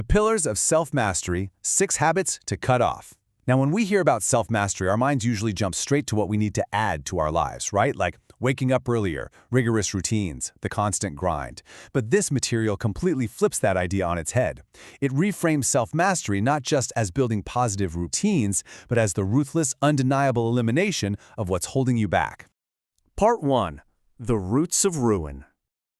The pillars of self-mastery, 6 habits to cut off. Now, when we hear about self-mastery, our minds usually jump straight to what we need to add to our lives, right? Like waking up earlier, rigorous routines, the constant grind. But this material completely flips that idea on its head. It reframes self-mastery not just as building positive routines, but as the ruthless, undeniable elimination of what's holding you back. Part 1. The Roots of Ruin.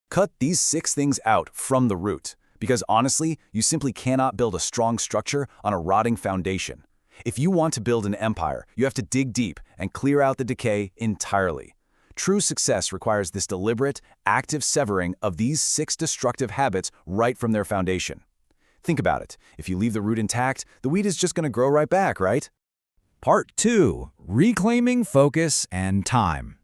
Cut these 6 things out from the root, because honestly, you simply cannot build a strong structure on a rotting foundation. If you want to build an empire, you have to dig deep and clear out the decay entirely. True success requires this deliberate, active severing of these 6 destructive habits right from their foundation. Think about it. If you leave the root intact, the weed is just going to grow right back, right? Part 2. Reclaiming focus and time.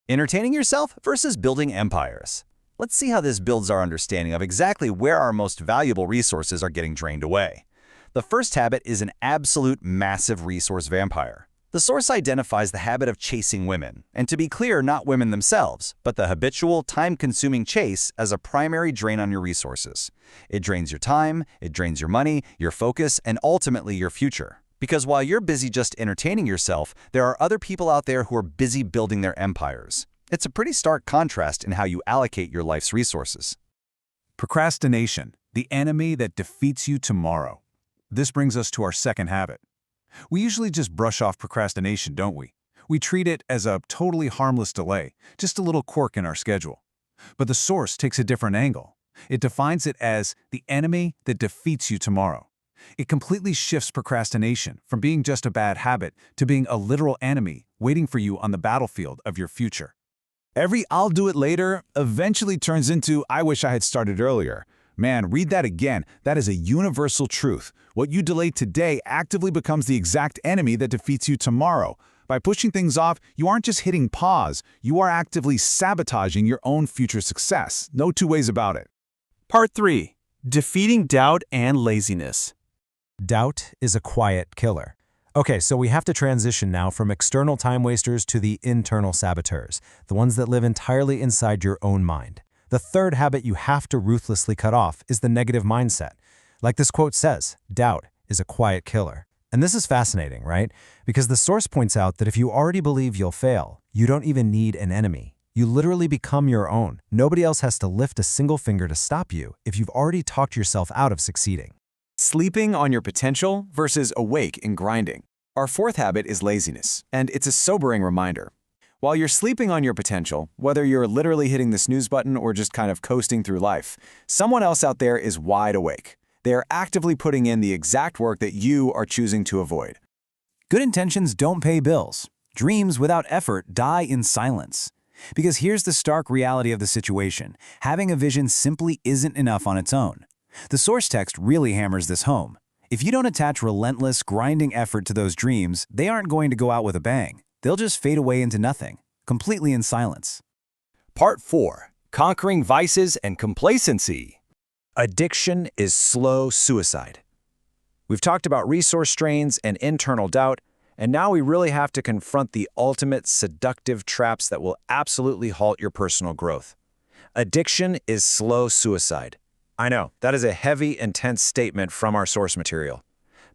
Entertaining yourself versus building empires. Let's see how this builds our understanding of exactly where our most valuable resources are getting drained away. The first habit is an absolute massive resource vampire. The source identifies the habit of chasing women, and to be clear, not women themselves, but the habitual, time-consuming chase as a primary drain on your resources. It drains your time, it drains your money, your focus, and ultimately your future. Because while you're busy just entertaining yourself, there are other people out there who are busy building their empires. It's a pretty stark contrast in how you allocate your life's resources. Procrastination, the enemy that defeats you tomorrow. This brings us to our second habit. We usually just brush off procrastination, don't we? We treat it as a totally harmless delay, just a little quirk in our schedule. But the source takes a different angle. It defines it as the enemy that defeats you tomorrow. It completely shifts procrastination from being just a bad habit to being a literal enemy waiting for you on the battlefield of your future. Every "I'll do it later" eventually turns into "I wish I had started earlier." Man, read that again. That is a universal truth. What you delay today actively becomes the exact enemy that defeats you tomorrow. By pushing things off, you aren't just hitting pause, you are actively sabotaging your own future success. No two ways about it. Part 3. Defeating doubt and laziness. Doubt is a quiet killer. Okay, so we have to transition now from external time wasters to the internal saboteurs, the ones that live entirely inside your own mind. The third habit you have to ruthlessly cut off is the negative mindset. Like this quote says, doubt is a quiet killer. And this is fascinating, right? Because the source points out that if you already believe you'll fail, you don't even need an enemy. You literally become your own. Nobody else has to lift a single finger to stop you if you've already talked yourself out of succeeding. Sleeping on your potential versus awake and grinding. Our fourth habit is laziness, and it's a sobering reminder. While you're sleeping on your potential, whether you're literally hitting the snooze button or just kind of coasting through life, someone else out there is wide awake. They are actively putting in the exact work that you are choosing to avoid. Good intentions don't pay bills. Dreams without effort die in silence. Because here's the stark reality of the situation. Having a vision simply isn't enough on its own. The source text really hammers this home. If you don't attach relentless, grinding effort to those dreams, they aren't going to go out with a bang. They'll just fade away into nothing, completely in silence. Part 4. Conquering vices and complacency. Addiction is slow suicide. We've talked about resource strains and internal doubt, and now we really have to confront the ultimate seductive traps that will absolutely halt your personal growth. Addiction is slow suicide. I know, that is a heavy, intense statement from our source material,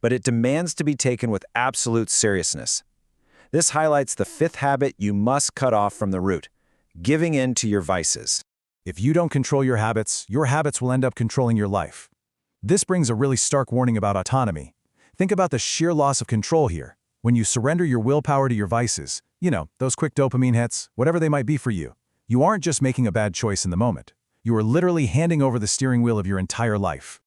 but it demands to be taken with absolute seriousness. This highlights the fifth habit you must cut off from the root: giving in to your vices. If you don't control your habits will end up controlling your life. This brings a really stark warning about autonomy. Think about the sheer loss of control here. When you surrender your willpower to your vices, those quick dopamine hits, whatever they might be for you, you aren't just making a bad choice in the moment. You are literally handing over the steering wheel of your entire life.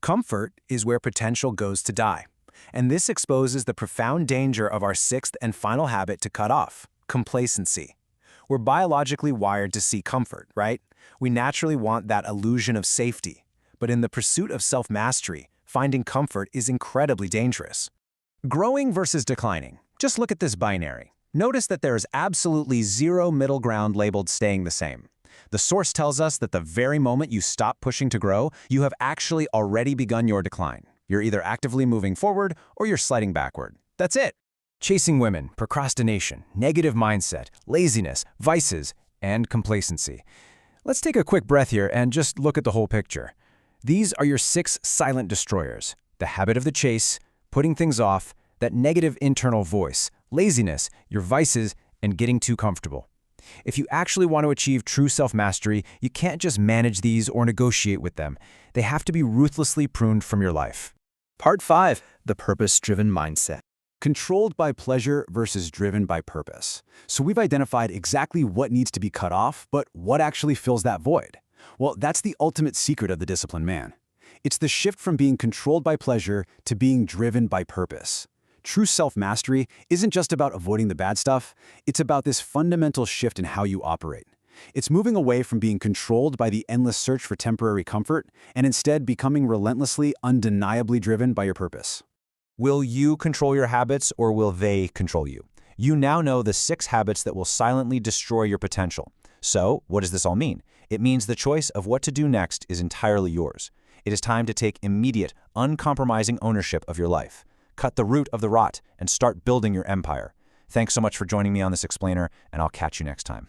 Comfort is where potential goes to die. And this exposes the profound danger of our sixth and final habit to cut off: complacency. We're biologically wired to seek comfort, right? We naturally want that illusion of safety. But in the pursuit of self-mastery, finding comfort is incredibly dangerous. Growing versus declining. Just look at this binary. Notice that there is absolutely zero middle ground labeled staying the same. The source tells us that the very moment you stop pushing to grow, you have actually already begun your decline. You're either actively moving forward or you're sliding backward. That's it. Chasing women, procrastination, negative mindset, laziness, vices, and complacency. Let's take a quick breath here and just look at the whole picture. These are your 6 silent destroyers: the habit of the chase, putting things off, that negative internal voice, laziness, your vices, and getting too comfortable. If you actually want to achieve true self-mastery, you can't just manage these or negotiate with them. They have to be ruthlessly pruned from your life. Part 5. The Purpose-Driven Mindset. Controlled by pleasure versus driven by purpose. So we've identified exactly what needs to be cut off, but what actually fills that void? Well, that's the ultimate secret of the disciplined man. It's the shift from being controlled by pleasure to being driven by purpose. True self-mastery isn't just about avoiding the bad stuff, it's about this fundamental shift in how you operate. It's moving away from being controlled by the endless search for temporary comfort and instead becoming relentlessly, undeniably driven by your purpose. Will you control your habits or will they control you? You now know the 6 habits that will silently destroy your potential. So, what does this all mean? It means the choice of what to do next is entirely yours. It is time to take immediate, uncompromising ownership of your life. Cut the root of the rot and start building your empire. Thanks so much for joining me on this explainer, and I'll catch you next time.